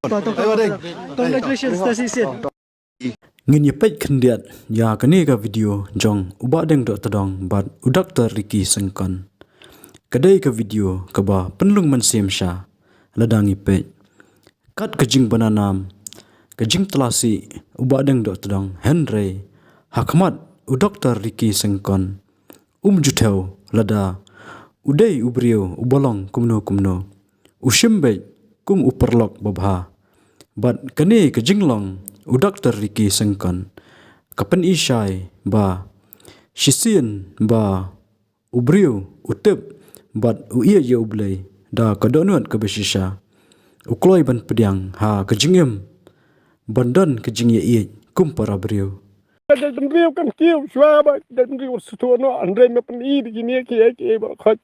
Congratulations, Tasisian. Ngin ye pet khendiat ya kani ka video jong uba deng dok tadong bat udak tar Ricky Sengkon. Kadai ka video ka ba penlung mansim sha ladang ipet. Kat kejing bananam kejing telasi uba deng dok tadong Henry Hakmat udak tar Ricky Sengkon. Juthau lada udai ubrio ubolong kumno ushimbe kum uperlok babha. Bat kani kejinglong udak tar Ricky Sengkon kapan isai ba shisian ba ubrio utep bat uia ye ublay da kadonuan kabesisha ukloi ban pediang ha kejingem bandan kejing ye ie kum para brio dan rio kan kiu swaba dan rio sutono andre me peni di gini ke ba khat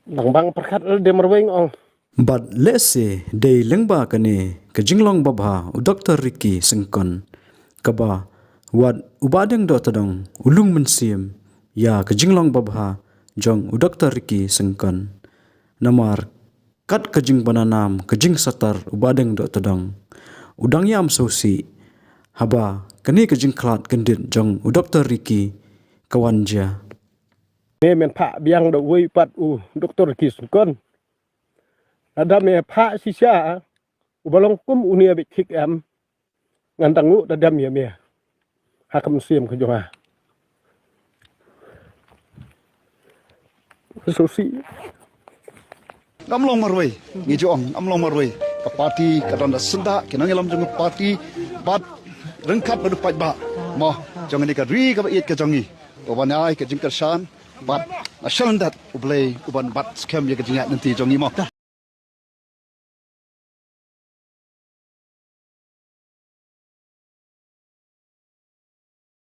bang perkat de merweng ong. But let's say day lengba kane kejinglong babha u Dr. Ricky Sengkon kaba wat ubadeng do tadong ulung mensim ya kejinglong babha jong u Dr. Ricky Sengkon namar kat kejing bananam kejing satar ubadeng do tadong udang yam sosi haba kane kejing klat kendit jong u Dr. Ricky kawanja Men pak biang do wei pat u Dr. Ricky Sengkon ada me pak sisa ubalong kum unia bikik am ngantangu dadam ya me hakam sim ke joha sosi amlong marwai ngijong amlong marwai ka parti ka danda senda kinang elam jong parti bat rengkat badu pai ba mo jong ni ka ri ka it ka jongi obanai ka jingkar shan bat asandat ublay uban bat scam ya ka jingat nanti jongi mo